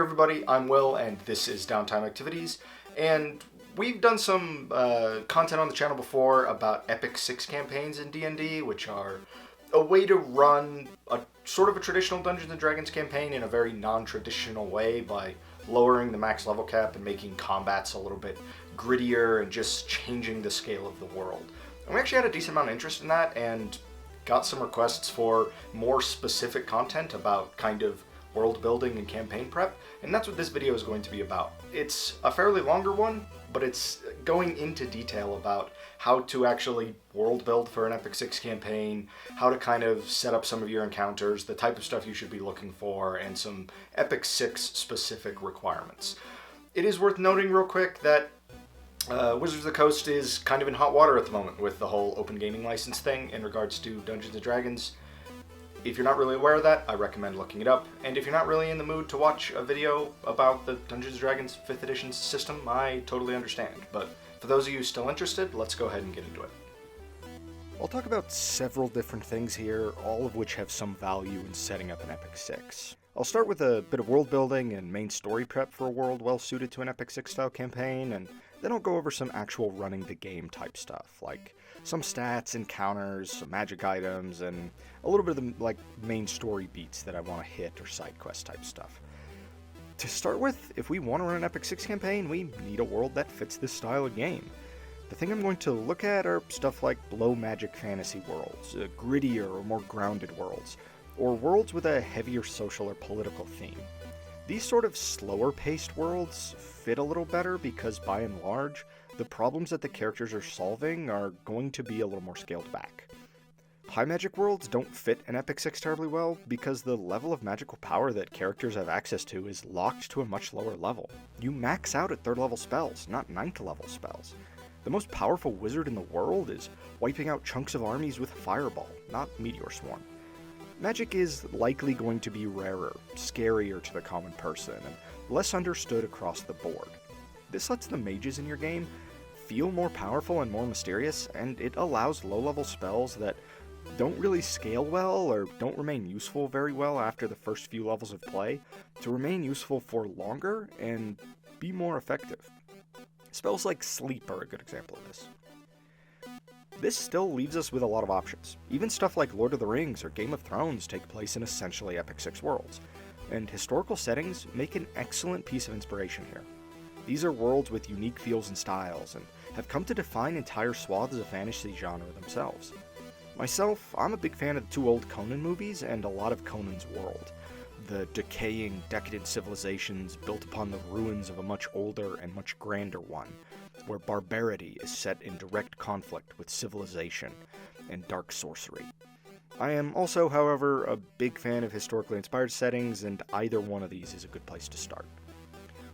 everybody, I'm Will, and this is Downtime Activities, and we've done some content on the channel before about Epic 6 campaigns in D&D, which are a way to run a sort of a traditional Dungeons & Dragons campaign in a very non-traditional way by lowering the max level cap and making combats a little bit grittier and just changing the scale of the world. And we actually had a decent amount of interest in that and got some requests for more specific content about kind of world building and campaign prep, and that's what this video is going to be about. It's a fairly longer one, but it's going into detail about how to actually world build for an Epic 6 campaign, how to kind of set up some of your encounters, the type of stuff you should be looking for, and some Epic 6 specific requirements. It is worth noting real quick that Wizards of the Coast is kind of in hot water at the moment with the whole open gaming license thing in regards to Dungeons & Dragons. If you're not really aware of that, I recommend looking it up. And if you're not really in the mood to watch a video about the Dungeons & Dragons 5th edition system, I totally understand. But for those of you still interested, let's go ahead and get into it. I'll talk about several different things here, all of which have some value in setting up an Epic 6. I'll start with a bit of world building and main story prep for a world well suited to an Epic 6 style campaign, and then I'll go over some actual running the game type stuff, like some stats, encounters, some magic items, and a little bit of the main story beats that I want to hit or side quest type stuff. To start with, if we want to run an Epic 6 campaign, we need a world that fits this style of game. The thing I'm going to look at are stuff like low magic fantasy worlds, grittier or more grounded worlds, or worlds with a heavier social or political theme. These sort of slower paced worlds fit a little better because by and large, the problems that the characters are solving are going to be a little more scaled back. High magic worlds don't fit an Epic 6 terribly well because the level of magical power that characters have access to is locked to a much lower level. You max out at 3rd level spells, not 9th level spells. The most powerful wizard in the world is wiping out chunks of armies with Fireball, not Meteor Swarm. Magic is likely going to be rarer, scarier to the common person, and less understood across the board. This lets the mages in your game feel more powerful and more mysterious, and it allows low-level spells that don't really scale well or don't remain useful very well after the first few levels of play to remain useful for longer and be more effective. Spells like Sleep are a good example of this. This still leaves us with a lot of options. Even stuff like Lord of the Rings or Game of Thrones take place in essentially Epic 6 worlds, and historical settings make an excellent piece of inspiration here. These are worlds with unique feels and styles, and have come to define entire swaths of fantasy genre themselves. Myself, I'm a big fan of the 2 old Conan movies and a lot of Conan's world. The decaying, decadent civilizations built upon the ruins of a much older and much grander one, where barbarity is set in direct conflict with civilization and dark sorcery. I am also, however, a big fan of historically inspired settings, and either one of these is a good place to start.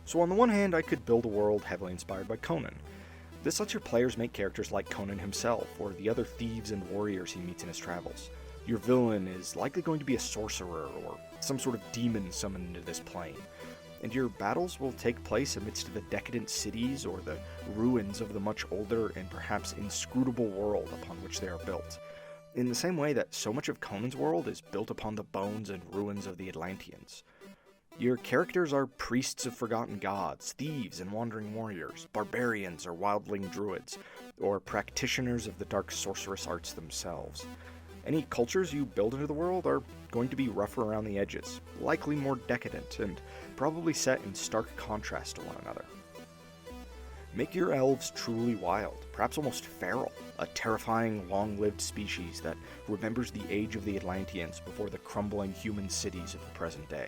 So on the one hand, I could build a world heavily inspired by Conan. This lets your players make characters like Conan himself, or the other thieves and warriors he meets in his travels. Your villain is likely going to be a sorcerer, or some sort of demon summoned into this plane, and your battles will take place amidst the decadent cities or the ruins of the much older and perhaps inscrutable world upon which they are built, in the same way that so much of Conan's world is built upon the bones and ruins of the Atlanteans. Your characters are priests of forgotten gods, thieves and wandering warriors, barbarians or wildling druids, or practitioners of the dark sorceress arts themselves. Any cultures you build into the world are going to be rougher around the edges, likely more decadent, and probably set in stark contrast to one another. Make your elves truly wild, perhaps almost feral, a terrifying, long-lived species that remembers the age of the Atlanteans before the crumbling human cities of the present day.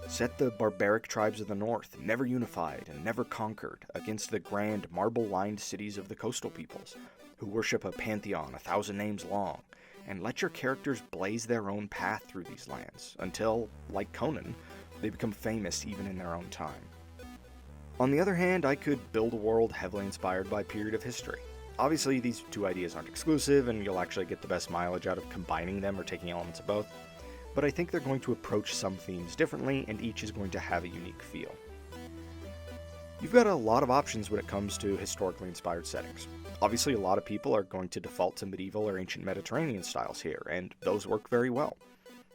Set the barbaric tribes of the north, never unified and never conquered, against the grand marble-lined cities of the coastal peoples, who worship a pantheon 1,000 names long, and let your characters blaze their own path through these lands, until, like Conan, they become famous even in their own time. On the other hand, I could build a world heavily inspired by a period of history. Obviously, these 2 ideas aren't exclusive, and you'll actually get the best mileage out of combining them or taking elements of both, but I think they're going to approach some themes differently, and each is going to have a unique feel. You've got a lot of options when it comes to historically inspired settings. Obviously, a lot of people are going to default to medieval or ancient Mediterranean styles here, and those work very well.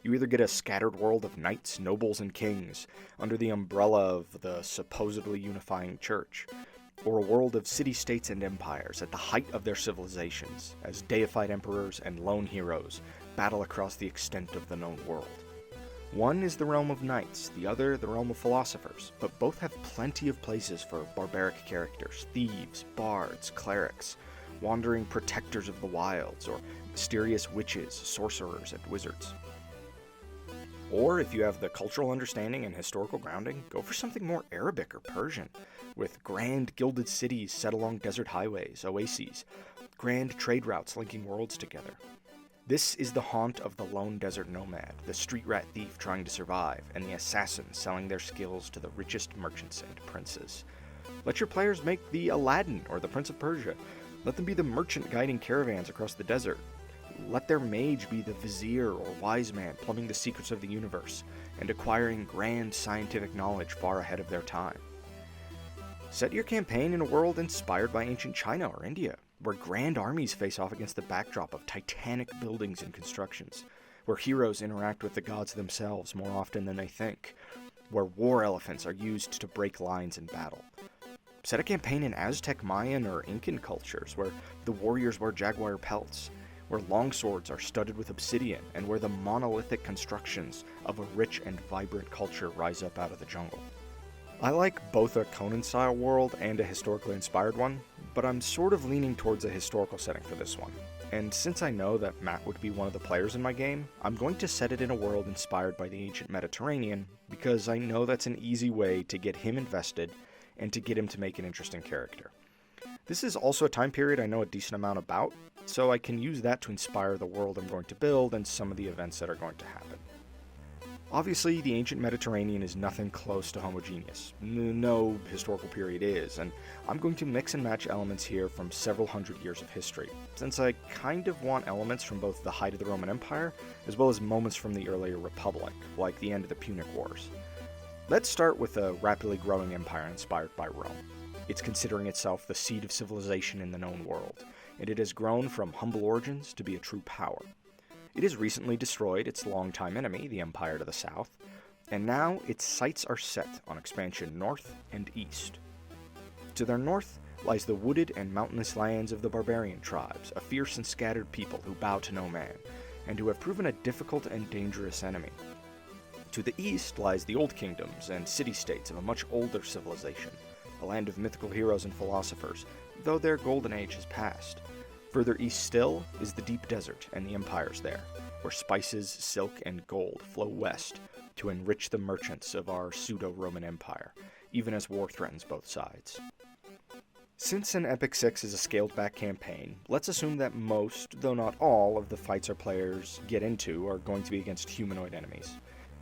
You either get a scattered world of knights, nobles, and kings under the umbrella of the supposedly unifying church, or a world of city-states and empires at the height of their civilizations, as deified emperors and lone heroes battle across the extent of the known world. One is the realm of knights, the other the realm of philosophers, but both have plenty of places for barbaric characters, thieves, bards, clerics, wandering protectors of the wilds, or mysterious witches, sorcerers, and wizards. Or, if you have the cultural understanding and historical grounding, go for something more Arabic or Persian, with grand gilded cities set along desert highways, oases, grand trade routes linking worlds together. This is the haunt of the lone desert nomad, the street rat thief trying to survive, and the assassin selling their skills to the richest merchants and princes. Let your players make the Aladdin or the Prince of Persia. Let them be the merchant guiding caravans across the desert. Let their mage be the vizier or wise man plumbing the secrets of the universe and acquiring grand scientific knowledge far ahead of their time. Set your campaign in a world inspired by ancient China or India, where grand armies face off against the backdrop of titanic buildings and constructions, where heroes interact with the gods themselves more often than they think, where war elephants are used to break lines in battle. Set a campaign in Aztec, Mayan, or Incan cultures, where the warriors wear jaguar pelts, where longswords are studded with obsidian, and where the monolithic constructions of a rich and vibrant culture rise up out of the jungle. I like both a Conan-style world and a historically inspired one, but I'm sort of leaning towards a historical setting for this one. And since I know that Matt would be one of the players in my game, I'm going to set it in a world inspired by the ancient Mediterranean, because I know that's an easy way to get him invested and to get him to make an interesting character. This is also a time period I know a decent amount about, so I can use that to inspire the world I'm going to build and some of the events that are going to happen. Obviously, the ancient Mediterranean is nothing close to homogeneous. No historical period is, and I'm going to mix and match elements here from several hundred years of history, since I kind of want elements from both the height of the Roman Empire, as well as moments from the earlier Republic, like the end of the Punic Wars. Let's start with a rapidly growing empire inspired by Rome. It's considering itself the seat of civilization in the known world, and it has grown from humble origins to be a true power. It has recently destroyed its longtime enemy, the Empire to the south, and now its sights are set on expansion north and east. To their north lies the wooded and mountainous lands of the barbarian tribes, a fierce and scattered people who bow to no man, and who have proven a difficult and dangerous enemy. To the east lies the old kingdoms and city-states of a much older civilization, a land of mythical heroes and philosophers, though their golden age has passed. Further east still is the deep desert and the empires there, where spices, silk, and gold flow west to enrich the merchants of our pseudo-Roman Empire, even as war threatens both sides. Since an Epic 6 is a scaled-back campaign, let's assume that most, though not all, of the fights our players get into are going to be against humanoid enemies.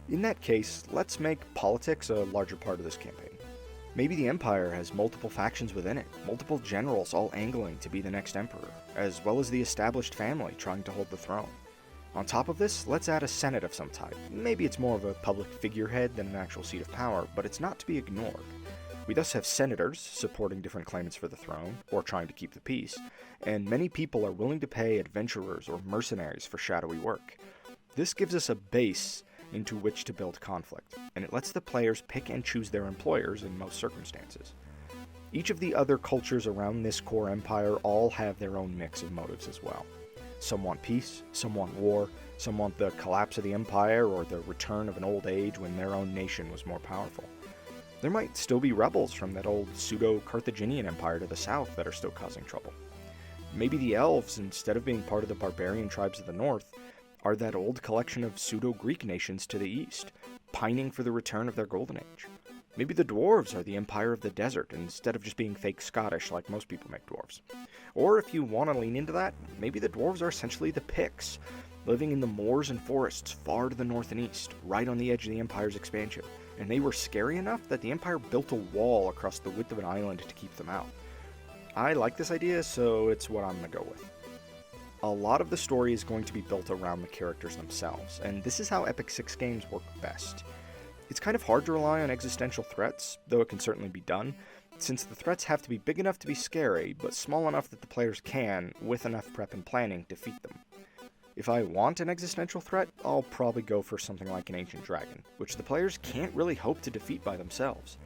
In that case, let's make politics a larger part of this campaign. Maybe the Empire has multiple factions within it, multiple generals all angling to be the next emperor, as well as the established family trying to hold the throne. On top of this, let's add a senate of some type. Maybe it's more of a public figurehead than an actual seat of power, but it's not to be ignored. We thus have senators supporting different claimants for the throne, or trying to keep the peace, and many people are willing to pay adventurers or mercenaries for shadowy work. This gives us a base into which to build conflict, and it lets the players pick and choose their employers in most circumstances. Each of the other cultures around this core empire all have their own mix of motives as well. Some want peace, some want war, some want the collapse of the empire or the return of an old age when their own nation was more powerful. There might still be rebels from that old pseudo-Carthaginian empire to the south that are still causing trouble. Maybe the elves, instead of being part of the barbarian tribes of the north, are that old collection of pseudo-Greek nations to the east, pining for the return of their golden age. Maybe the dwarves are the empire of the desert, instead of just being fake Scottish like most people make dwarves. Or if you want to lean into that, maybe the dwarves are essentially the Picts, living in the moors and forests far to the north and east, right on the edge of the empire's expansion, and they were scary enough that the empire built a wall across the width of an island to keep them out. I like this idea, so it's what I'm going to go with. A lot of the story is going to be built around the characters themselves, and this is how Epic 6 games work best. It's kind of hard to rely on existential threats, though it can certainly be done, since the threats have to be big enough to be scary, but small enough that the players can, with enough prep and planning, defeat them. If I want an existential threat, I'll probably go for something like an ancient dragon, which the players can't really hope to defeat by themselves.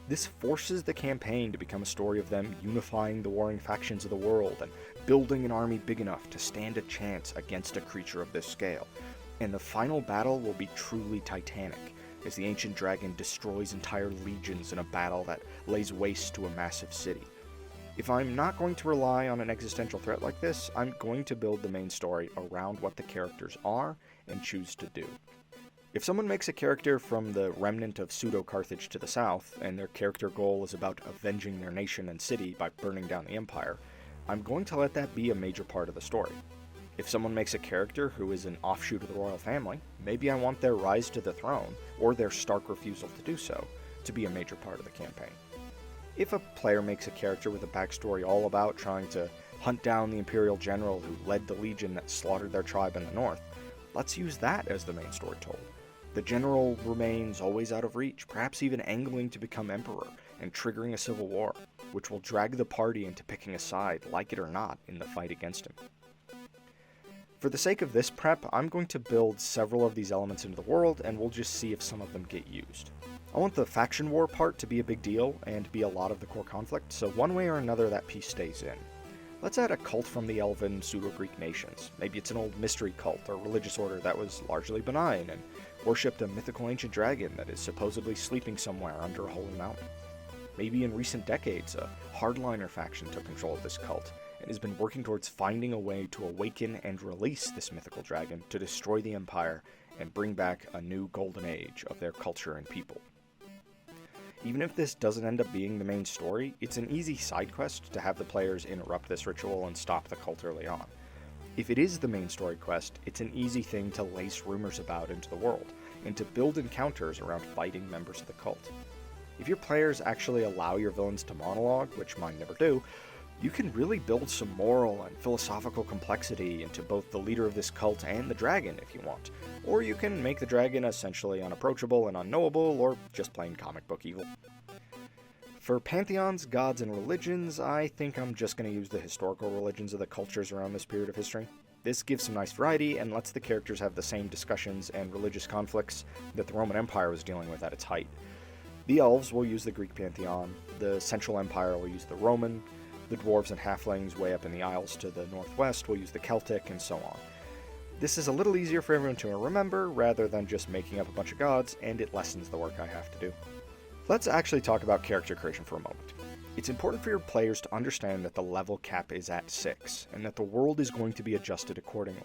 This forces the campaign to become a story of them unifying the warring factions of the world and building an army big enough to stand a chance against a creature of this scale. And the final battle will be truly titanic, as the ancient dragon destroys entire legions in a battle that lays waste to a massive city. If I'm not going to rely on an existential threat like this, I'm going to build the main story around what the characters are and choose to do. If someone makes a character from the remnant of pseudo-Carthage to the south, and their character goal is about avenging their nation and city by burning down the empire, I'm going to let that be a major part of the story. If someone makes a character who is an offshoot of the royal family, maybe I want their rise to the throne, or their stark refusal to do so, to be a major part of the campaign. If a player makes a character with a backstory all about trying to hunt down the Imperial general who led the legion that slaughtered their tribe in the north, let's use that as the main story told. The general remains always out of reach, perhaps even angling to become emperor and triggering a civil war, which will drag the party into picking a side, like it or not, in the fight against him. For the sake of this prep, I'm going to build several of these elements into the world, and we'll just see if some of them get used. I want the faction war part to be a big deal and be a lot of the core conflict, so one way or another that piece stays in. Let's add a cult from the elven pseudo-Greek nations. Maybe it's an old mystery cult or religious order that was largely benign and worshipped a mythical ancient dragon that is supposedly sleeping somewhere under a holy mountain. Maybe in recent decades, a hardliner faction took control of this cult and has been working towards finding a way to awaken and release this mythical dragon to destroy the empire and bring back a new golden age of their culture and people. Even if this doesn't end up being the main story, it's an easy side quest to have the players interrupt this ritual and stop the cult early on. If it is the main story quest, it's an easy thing to lace rumors about into the world, and to build encounters around fighting members of the cult. If your players actually allow your villains to monologue, which mine never do, you can really build some moral and philosophical complexity into both the leader of this cult and the dragon if you want. Or you can make the dragon essentially unapproachable and unknowable, or just plain comic book evil. For pantheons, gods, and religions, I think I'm just going to use the historical religions of the cultures around this period of history. This gives some nice variety and lets the characters have the same discussions and religious conflicts that the Roman Empire was dealing with at its height. The elves will use the Greek pantheon, the Central Empire will use the Roman, the dwarves and halflings way up in the Isles to the northwest will use the Celtic, and so on. This is a little easier for everyone to remember, rather than just making up a bunch of gods, and it lessens the work I have to do. Let's actually talk about character creation for a moment. It's important for your players to understand that the level cap is at 6, and that the world is going to be adjusted accordingly.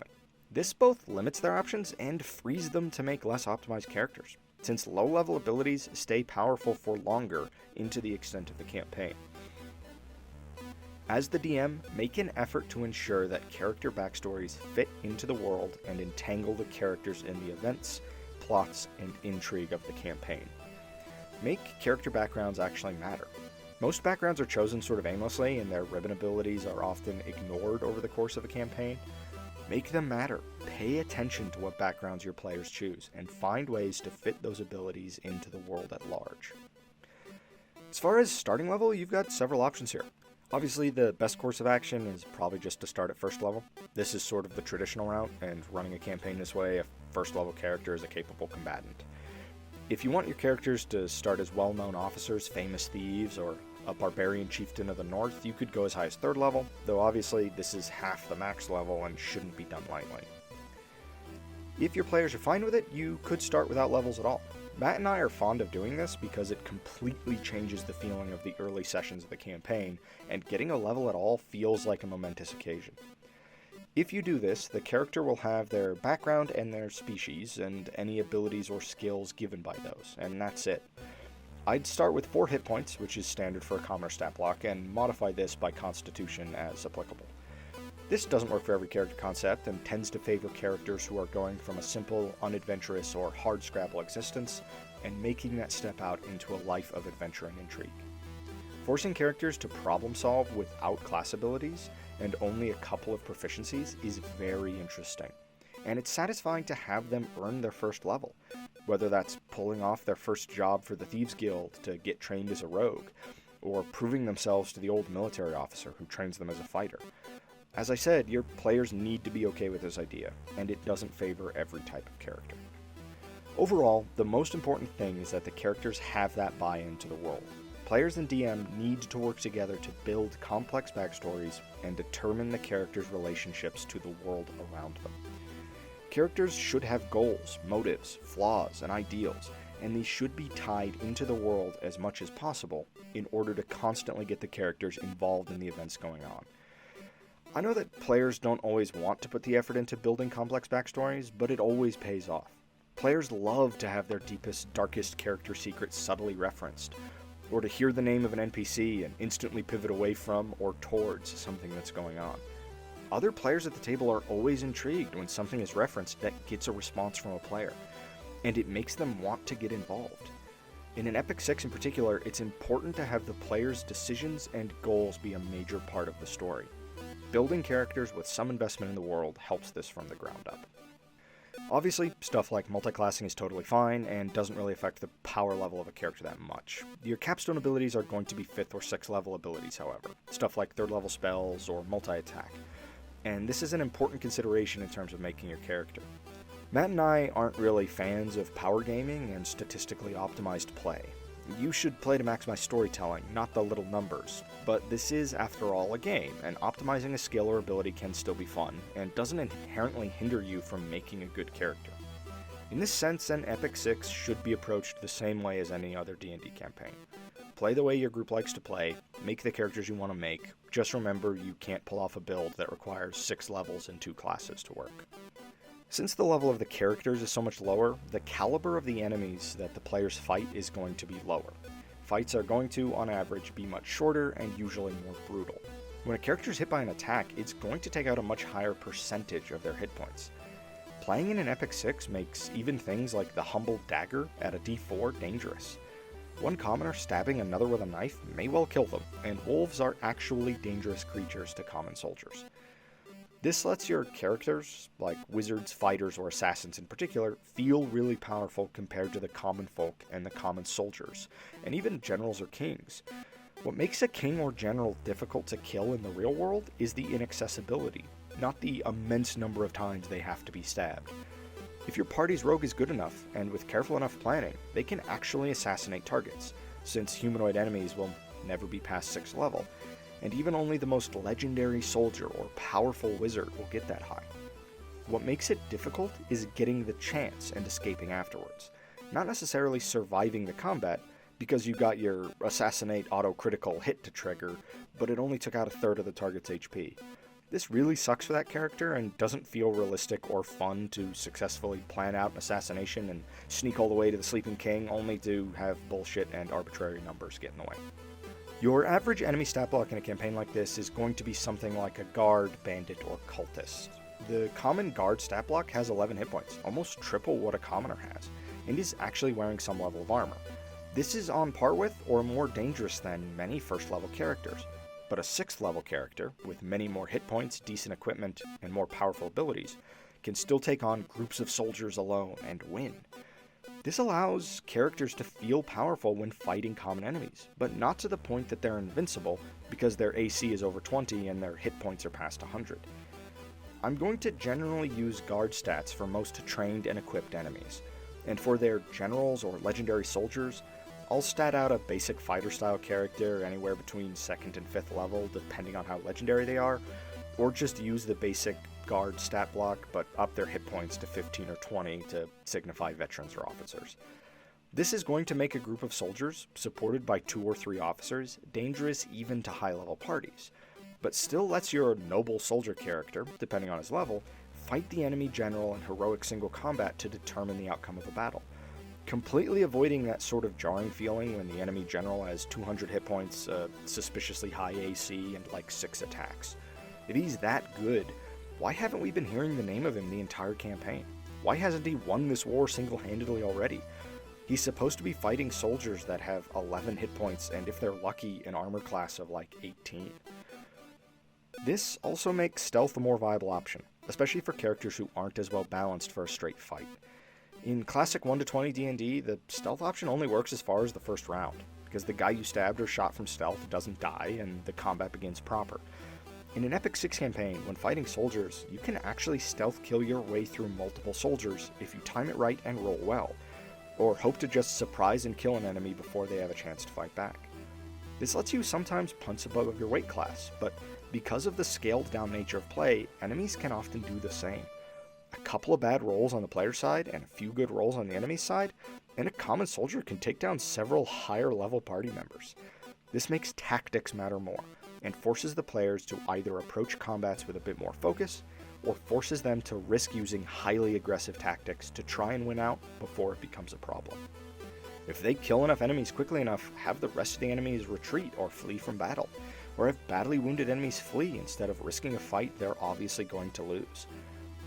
This both limits their options and frees them to make less optimized characters, since low-level abilities stay powerful for longer into the extent of the campaign. As the DM, make an effort to ensure that character backstories fit into the world and entangle the characters in the events, plots, and intrigue of the campaign. Make character backgrounds actually matter. Most backgrounds are chosen sort of aimlessly, and their ribbon abilities are often ignored over the course of a campaign. Make them matter. Pay attention to what backgrounds your players choose, and find ways to fit those abilities into the world at large. As far as starting level, you've got several options here. Obviously, the best course of action is probably just to start at first level. This is sort of the traditional route, and running a campaign this way, a first level character is a capable combatant. If you want your characters to start as well-known officers, famous thieves, or a barbarian chieftain of the north, you could go as high as 3rd level, though obviously this is half the max level and shouldn't be done lightly. If your players are fine with it, you could start without levels at all. Matt and I are fond of doing this because it completely changes the feeling of the early sessions of the campaign, and getting a level at all feels like a momentous occasion. If you do this, the character will have their background and their species, and any abilities or skills given by those, and that's it. I'd start with 4 hit points, which is standard for a commerce stat block, and modify this by constitution as applicable. This doesn't work for every character concept, and tends to favor characters who are going from a simple, unadventurous, or hardscrabble existence, and making that step out into a life of adventure and intrigue. Forcing characters to problem solve without class abilities, and only a couple of proficiencies, is very interesting, and it's satisfying to have them earn their first level, whether that's pulling off their first job for the Thieves Guild to get trained as a rogue, or proving themselves to the old military officer who trains them as a fighter. As I said, your players need to be okay with this idea, and it doesn't favor every type of character. Overall, the most important thing is that the characters have that buy-in to the world. Players and DM need to work together to build complex backstories and determine the characters' relationships to the world around them. Characters should have goals, motives, flaws, and ideals, and these should be tied into the world as much as possible in order to constantly get the characters involved in the events going on. I know that players don't always want to put the effort into building complex backstories, but it always pays off. Players love to have their deepest, darkest character secrets subtly referenced, or to hear the name of an NPC and instantly pivot away from or towards something that's going on. Other players at the table are always intrigued when something is referenced that gets a response from a player, and it makes them want to get involved. In an Epic 6 in particular, it's important to have the players' decisions and goals be a major part of the story. Building characters with some investment in the world helps this from the ground up. Obviously, stuff like multiclassing is totally fine and doesn't really affect the power level of a character that much. Your capstone abilities are going to be 5th or 6th level abilities, however, stuff like 3rd level spells or multi-attack. And this is an important consideration in terms of making your character. Matt and I aren't really fans of power gaming and statistically optimized play. You should play to maximize storytelling, not the little numbers. But this is, after all, a game, and optimizing a skill or ability can still be fun, and doesn't inherently hinder you from making a good character. In this sense, an Epic 6 should be approached the same way as any other D&D campaign. Play the way your group likes to play, make the characters you want to make, just remember you can't pull off a build that requires 6 levels and 2 classes to work. Since the level of the characters is so much lower, the caliber of the enemies that the players fight is going to be lower. Fights are going to, on average, be much shorter and usually more brutal. When a character is hit by an attack, it's going to take out a much higher percentage of their hit points. Playing in an Epic 6 makes even things like the Humble Dagger at a D4 dangerous. One commoner stabbing another with a knife may well kill them, and wolves are actually dangerous creatures to common soldiers. This lets your characters, like wizards, fighters, or assassins in particular, feel really powerful compared to the common folk and the common soldiers, and even generals or kings. What makes a king or general difficult to kill in the real world is the inaccessibility, not the immense number of times they have to be stabbed. If your party's rogue is good enough, and with careful enough planning, they can actually assassinate targets, since humanoid enemies will never be past 6th level, and even only the most legendary soldier or powerful wizard will get that high. What makes it difficult is getting the chance and escaping afterwards, not necessarily surviving the combat, because you got your assassinate auto-critical hit to trigger, but it only took out 1/3 of the target's HP. This really sucks for that character and doesn't feel realistic or fun to successfully plan out an assassination and sneak all the way to the Sleeping King only to have bullshit and arbitrary numbers get in the way. Your average enemy stat block in a campaign like this is going to be something like a guard, bandit, or cultist. The common guard stat block has 11 hit points, almost triple what a commoner has, and is actually wearing some level of armor. This is on par with, or more dangerous than, many first level characters. But a 6th level character, with many more hit points, decent equipment, and more powerful abilities, can still take on groups of soldiers alone and win. This allows characters to feel powerful when fighting common enemies, but not to the point that they're invincible because their AC is over 20 and their hit points are past 100. I'm going to generally use guard stats for most trained and equipped enemies, and for their generals or legendary soldiers, I'll stat out a basic fighter-style character anywhere between 2nd and 5th level, depending on how legendary they are, or just use the basic guard stat block, but up their hit points to 15 or 20 to signify veterans or officers. This is going to make a group of soldiers, supported by 2 or 3 officers, dangerous even to high-level parties, but still lets your noble soldier character, depending on his level, fight the enemy general in heroic single combat to determine the outcome of a battle, completely avoiding that sort of jarring feeling when the enemy general has 200 hit points, suspiciously high AC, and like 6 attacks. If he's that good, why haven't we been hearing the name of him the entire campaign? Why hasn't he won this war single-handedly already? He's supposed to be fighting soldiers that have 11 hit points and, if they're lucky, an armor class of like 18. This also makes stealth a more viable option, especially for characters who aren't as well balanced for a straight fight. In classic 1-20 D&D, the stealth option only works as far as the first round, because the guy you stabbed or shot from stealth doesn't die and the combat begins proper. In an Epic 6 campaign, when fighting soldiers, you can actually stealth kill your way through multiple soldiers if you time it right and roll well, or hope to just surprise and kill an enemy before they have a chance to fight back. This lets you sometimes punch above your weight class, but because of the scaled down nature of play, enemies can often do the same. A couple of bad rolls on the player side and a few good rolls on the enemy side, and a common soldier can take down several higher level party members. This makes tactics matter more, and forces the players to either approach combats with a bit more focus, or forces them to risk using highly aggressive tactics to try and win out before it becomes a problem. If they kill enough enemies quickly enough, have the rest of the enemies retreat or flee from battle, or have badly wounded enemies flee instead of risking a fight they're obviously going to lose.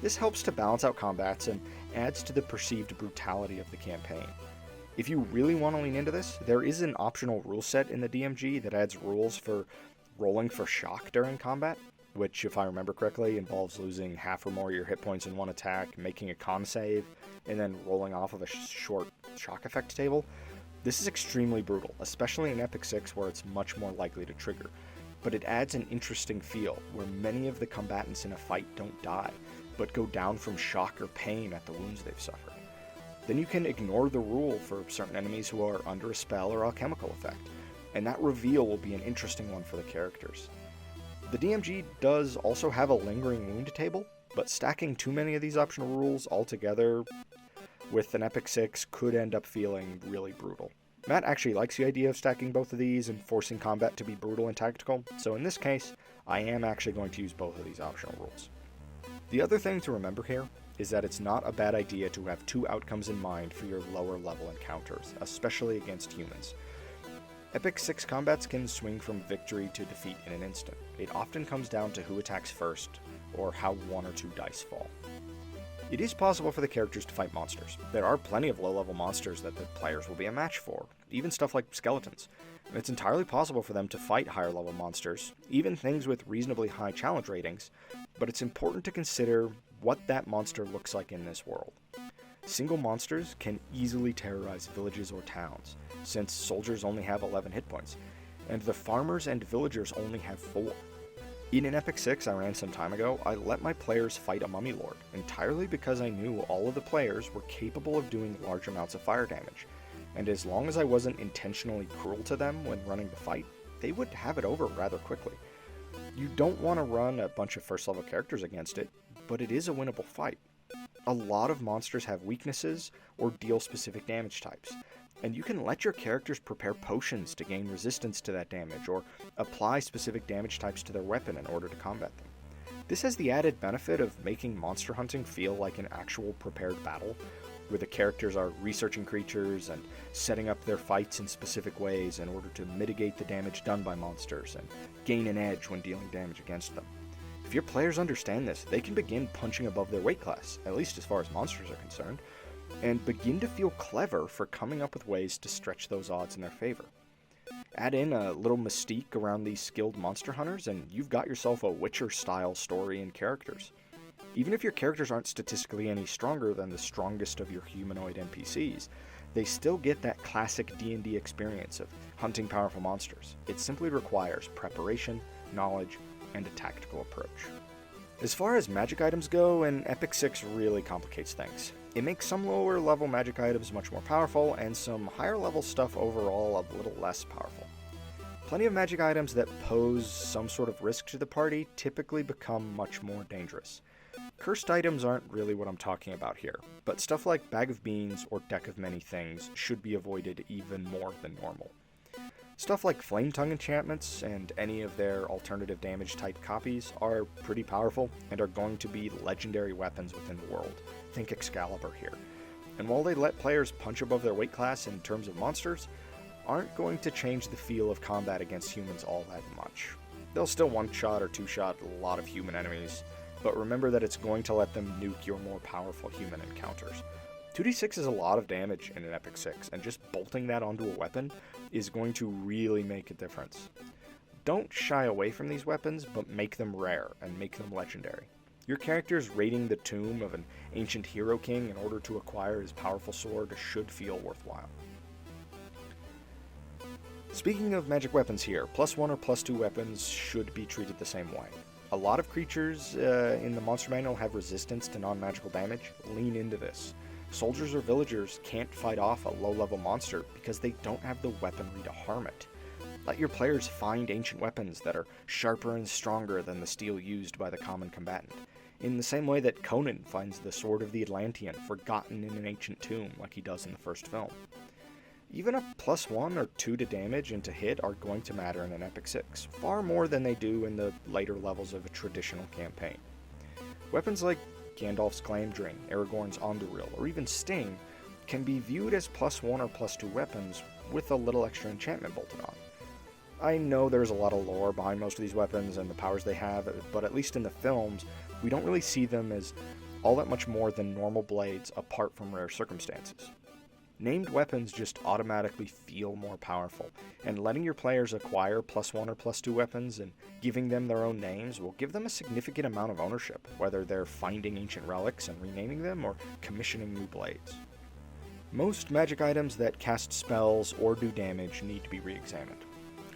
This helps to balance out combats and adds to the perceived brutality of the campaign. If you really want to lean into this, there is an optional rule set in the DMG that adds rules for rolling for shock during combat, which, if I remember correctly, involves losing half or more of your hit points in one attack, making a con save, and then rolling off of a short shock effect table. This is extremely brutal, especially in Epic 6 where it's much more likely to trigger, but it adds an interesting feel where many of the combatants in a fight don't die, but go down from shock or pain at the wounds they've suffered. Then you can ignore the rule for certain enemies who are under a spell or alchemical effect, and that reveal will be an interesting one for the characters. The DMG does also have a lingering wound table, but stacking too many of these optional rules altogether with an Epic 6 could end up feeling really brutal. Matt actually likes the idea of stacking both of these and forcing combat to be brutal and tactical, so in this case, I am actually going to use both of these optional rules. The other thing to remember here is that it's not a bad idea to have two outcomes in mind for your lower level encounters, especially against humans. Epic 6 combats can swing from victory to defeat in an instant. It often comes down to who attacks first, or how one or two dice fall. It is possible for the characters to fight monsters. There are plenty of low-level monsters that the players will be a match for, even stuff like skeletons. And it's entirely possible for them to fight higher-level monsters, even things with reasonably high challenge ratings, but it's important to consider what that monster looks like in this world. Single monsters can easily terrorize villages or towns, since soldiers only have 11 hit points, and the farmers and villagers only have 4. In an Epic 6 I ran some time ago, I let my players fight a mummy lord, entirely because I knew all of the players were capable of doing large amounts of fire damage, and as long as I wasn't intentionally cruel to them when running the fight, they would have it over rather quickly. You don't want to run a bunch of first level characters against it, but it is a winnable fight. A lot of monsters have weaknesses or deal specific damage types, and you can let your characters prepare potions to gain resistance to that damage or apply specific damage types to their weapon in order to combat them. This has the added benefit of making monster hunting feel like an actual prepared battle, where the characters are researching creatures and setting up their fights in specific ways in order to mitigate the damage done by monsters and gain an edge when dealing damage against them. If your players understand this, they can begin punching above their weight class, at least as far as monsters are concerned, and begin to feel clever for coming up with ways to stretch those odds in their favor. Add in a little mystique around these skilled monster hunters, and you've got yourself a Witcher-style story and characters. Even if your characters aren't statistically any stronger than the strongest of your humanoid NPCs, they still get that classic D&D experience of hunting powerful monsters. It simply requires preparation, knowledge, and a tactical approach. As far as magic items go, an Epic 6 really complicates things. It makes some lower level magic items much more powerful, and some higher level stuff overall a little less powerful. Plenty of magic items that pose some sort of risk to the party typically become much more dangerous. Cursed items aren't really what I'm talking about here, but stuff like Bag of Beans or Deck of Many Things should be avoided even more than normal. Stuff like Flame Tongue enchantments and any of their alternative damage type copies are pretty powerful and are going to be legendary weapons within the world. Think Excalibur here. And while they let players punch above their weight class in terms of monsters, aren't going to change the feel of combat against humans all that much. They'll still one-shot or two-shot a lot of human enemies, but remember that it's going to let them nuke your more powerful human encounters. 2d6 is a lot of damage in an Epic 6, and just bolting that onto a weapon is going to really make a difference. Don't shy away from these weapons, but make them rare and make them legendary. Your characters raiding the tomb of an ancient hero king in order to acquire his powerful sword should feel worthwhile. Speaking of magic weapons here, +1 or +2 weapons should be treated the same way. A lot of creatures in the monster manual have resistance to non-magical damage. Lean into this. Soldiers or villagers can't fight off a low-level monster because they don't have the weaponry to harm it. Let your players find ancient weapons that are sharper and stronger than the steel used by the common combatant, in the same way that Conan finds the Sword of the Atlantean forgotten in an ancient tomb like he does in the first film. Even a +1 or 2 to damage and to hit are going to matter in an Epic 6, far more than they do in the later levels of a traditional campaign. Weapons like Gandalf's Glamdring, Aragorn's Anduril, or even Sting can be viewed as +1 or +2 weapons with a little extra enchantment bolted on. I know there's a lot of lore behind most of these weapons and the powers they have, but at least in the films, we don't really see them as all that much more than normal blades apart from rare circumstances. Named weapons just automatically feel more powerful, and letting your players acquire +1 or +2 weapons and giving them their own names will give them a significant amount of ownership, whether they're finding ancient relics and renaming them or commissioning new blades. Most magic items that cast spells or do damage need to be re-examined.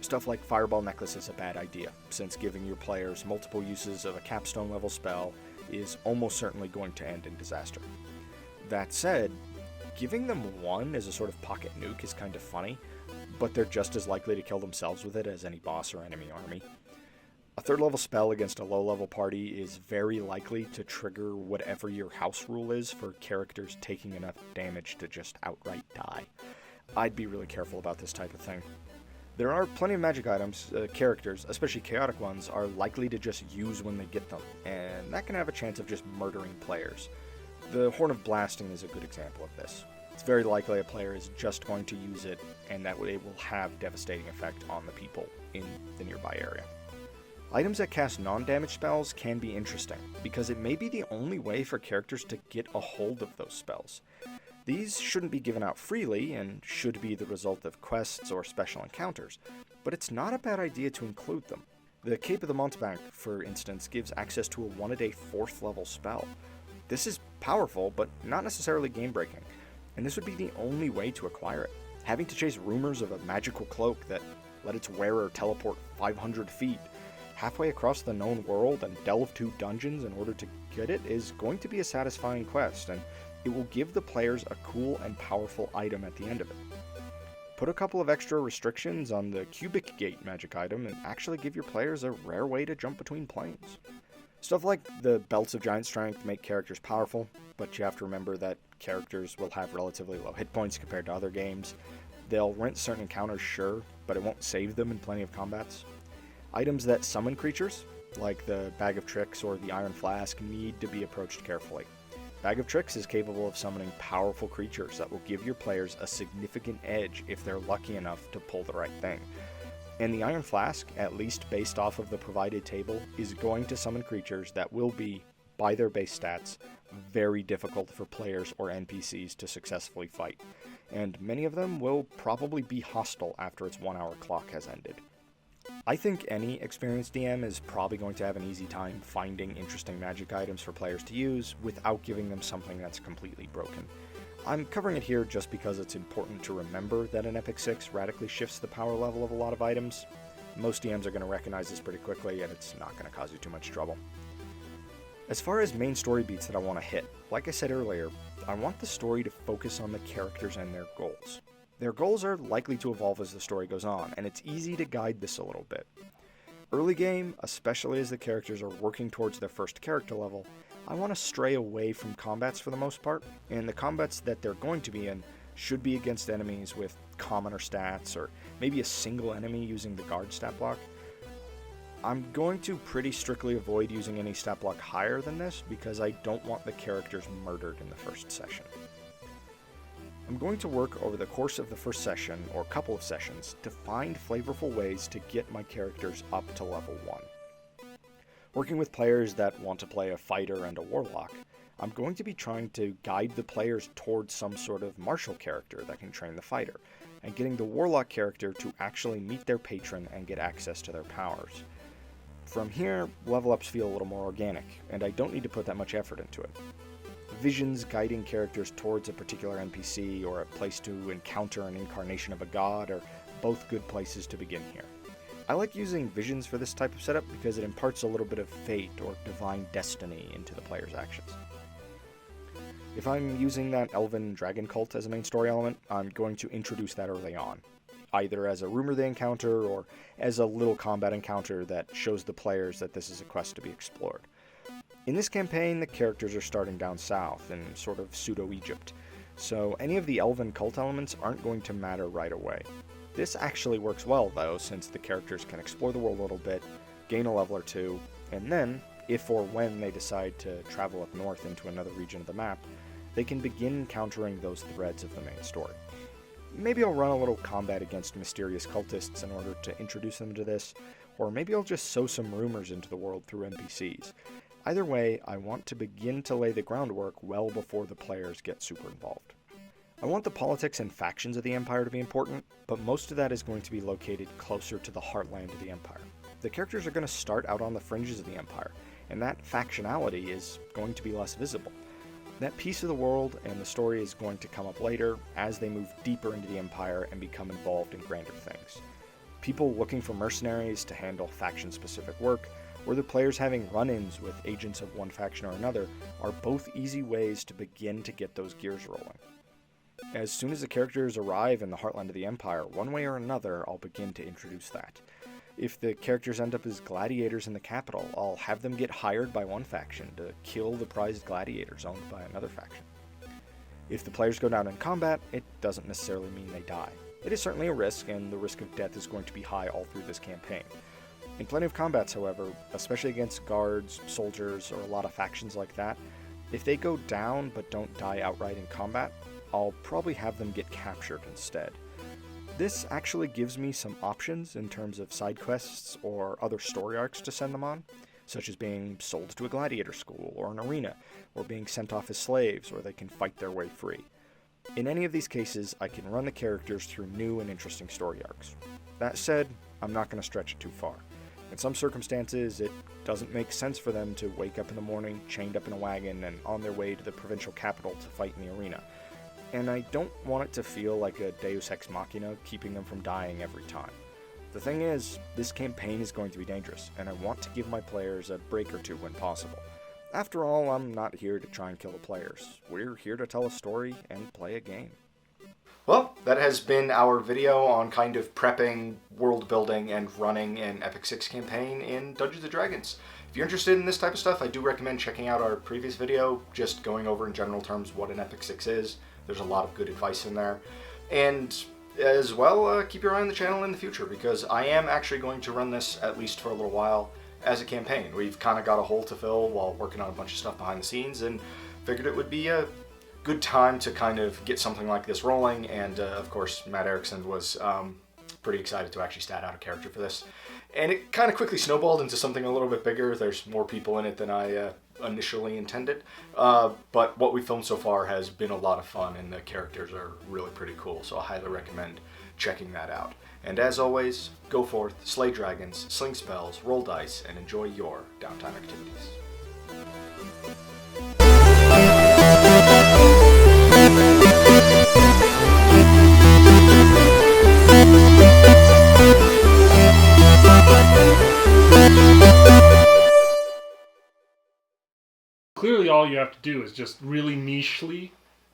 Stuff like Fireball Necklace is a bad idea, since giving your players multiple uses of a capstone level spell is almost certainly going to end in disaster. That said, giving them one as a sort of pocket nuke is kind of funny, but they're just as likely to kill themselves with it as any boss or enemy army. A 3rd level spell against a low level party is very likely to trigger whatever your house rule is for characters taking enough damage to just outright die. I'd be really careful about this type of thing. There are plenty of magic items, characters, especially chaotic ones, are likely to just use when they get them, and that can have a chance of just murdering players. The Horn of Blasting is a good example of this. It's very likely a player is just going to use it, and that it will have devastating effect on the people in the nearby area. Items that cast non-damage spells can be interesting, because it may be the only way for characters to get a hold of those spells. These shouldn't be given out freely, and should be the result of quests or special encounters, but it's not a bad idea to include them. The Cape of the Mountebank, for instance, gives access to a 1-a-day 4th level spell. This is powerful, but not necessarily game-breaking, and this would be the only way to acquire it. Having to chase rumors of a magical cloak that let its wearer teleport 500 feet halfway across the known world and delve through dungeons in order to get it is going to be a satisfying quest, and it will give the players a cool and powerful item at the end of it. Put a couple of extra restrictions on the Cubic Gate magic item and actually give your players a rare way to jump between planes. Stuff like the Belts of Giant Strength make characters powerful, but you have to remember that characters will have relatively low hit points compared to other games. They'll rent certain encounters, sure, but it won't save them in plenty of combats. Items that summon creatures, like the Bag of Tricks or the Iron Flask, need to be approached carefully. Bag of Tricks is capable of summoning powerful creatures that will give your players a significant edge if they're lucky enough to pull the right thing. And the Iron Flask, at least based off of the provided table, is going to summon creatures that will be, by their base stats, very difficult for players or NPCs to successfully fight, and many of them will probably be hostile after its 1-hour clock has ended. I think any experienced DM is probably going to have an easy time finding interesting magic items for players to use without giving them something that's completely broken. I'm covering it here just because it's important to remember that an Epic 6 radically shifts the power level of a lot of items. Most DMs are going to recognize this pretty quickly, and it's not going to cause you too much trouble. As far as main story beats that I want to hit, like I said earlier, I want the story to focus on the characters and their goals. Their goals are likely to evolve as the story goes on, and it's easy to guide this a little bit. Early game, especially as the characters are working towards their first character level, I want to stray away from combats for the most part, and the combats that they're going to be in should be against enemies with commoner stats, or maybe a single enemy using the guard stat block. I'm going to pretty strictly avoid using any stat block higher than this because I don't want the characters murdered in the first session. I'm going to work over the course of the first session, or couple of sessions, to find flavorful ways to get my characters up to level 1. Working with players that want to play a fighter and a warlock, I'm going to be trying to guide the players towards some sort of martial character that can train the fighter, and getting the warlock character to actually meet their patron and get access to their powers. From here, level ups feel a little more organic, and I don't need to put that much effort into it. Visions guiding characters towards a particular NPC or a place to encounter an incarnation of a god are both good places to begin here. I like using visions for this type of setup because it imparts a little bit of fate or divine destiny into the player's actions. If I'm using that elven dragon cult as a main story element, I'm going to introduce that early on, either as a rumor they encounter or as a little combat encounter that shows the players that this is a quest to be explored. In this campaign, the characters are starting down south in sort of pseudo-Egypt, so any of the elven cult elements aren't going to matter right away. This actually works well though, since the characters can explore the world a little bit, gain a level or two, and then, if or when they decide to travel up north into another region of the map, they can begin encountering those threads of the main story. Maybe I'll run a little combat against mysterious cultists in order to introduce them to this, or maybe I'll just sow some rumors into the world through NPCs. Either way, I want to begin to lay the groundwork well before the players get super involved. I want the politics and factions of the Empire to be important, but most of that is going to be located closer to the heartland of the Empire. The characters are going to start out on the fringes of the Empire, and that factionality is going to be less visible. That piece of the world and the story is going to come up later as they move deeper into the Empire and become involved in grander things. People looking for mercenaries to handle faction-specific work, or the players having run-ins with agents of one faction or another, are both easy ways to begin to get those gears rolling. As soon as the characters arrive in the heartland of the Empire, one way or another, I'll begin to introduce that. If the characters end up as gladiators in the capital, I'll have them get hired by one faction to kill the prized gladiators owned by another faction. If the players go down in combat, it doesn't necessarily mean they die. It is certainly a risk, and the risk of death is going to be high all through this campaign. In plenty of combats, however, especially against guards, soldiers, or a lot of factions like that, if they go down but don't die outright in combat, I'll probably have them get captured instead. This actually gives me some options in terms of side quests or other story arcs to send them on, such as being sold to a gladiator school or an arena, or being sent off as slaves where they can fight their way free. In any of these cases, I can run the characters through new and interesting story arcs. That said, I'm not going to stretch it too far. In some circumstances, it doesn't make sense for them to wake up in the morning, chained up in a wagon, and on their way to the provincial capital to fight in the arena. And I don't want it to feel like a Deus Ex Machina keeping them from dying every time. The thing is, this campaign is going to be dangerous, and I want to give my players a break or two when possible. After all, I'm not here to try and kill the players. We're here to tell a story and play a game. Well, that has been our video on kind of prepping, world building, and running an Epic 6 campaign in Dungeons & Dragons. If you're interested in this type of stuff, I do recommend checking out our previous video, just going over in general terms what an Epic 6 is. There's a lot of good advice in there. And as well, keep your eye on the channel in the future, because I am actually going to run this, at least for a little while, as a campaign. We've kind of got a hole to fill while working on a bunch of stuff behind the scenes, and figured it would be a good time to kind of get something like this rolling. And of course, Matt Erickson was pretty excited to actually stat out a character for this. And it kind of quickly snowballed into something a little bit bigger. There's more people in it than I initially intended. But what we filmed so far has been a lot of fun, and the characters are really pretty cool. So I highly recommend checking that out. And as always, go forth, slay dragons, sling spells, roll dice, and enjoy your downtime activities. Clearly all you have to do is just really nichely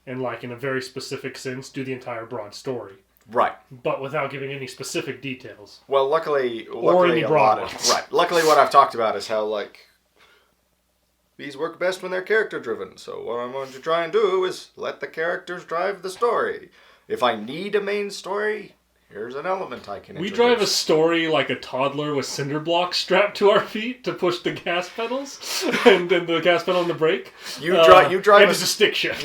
and like in a very specific sense do the entire broad story. Right. But without giving any specific details. Well, luckily any a broad lot of, ones. right. Luckily what I've talked about is how, like, these work best when they're character driven. So what I'm going to try and do is let the characters drive the story. If I need a main story, here's an element I can introduce. We drive a story like a toddler with cinder blocks strapped to our feet to push the gas pedals, and then the gas pedal and the brake. You drive and it's a stick shift.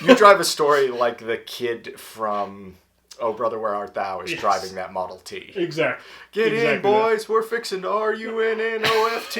You drive a story like the kid from Oh Brother Where Art Thou is driving that Model T. Exactly. Get in, boys. We're fixing to RUNNOFT.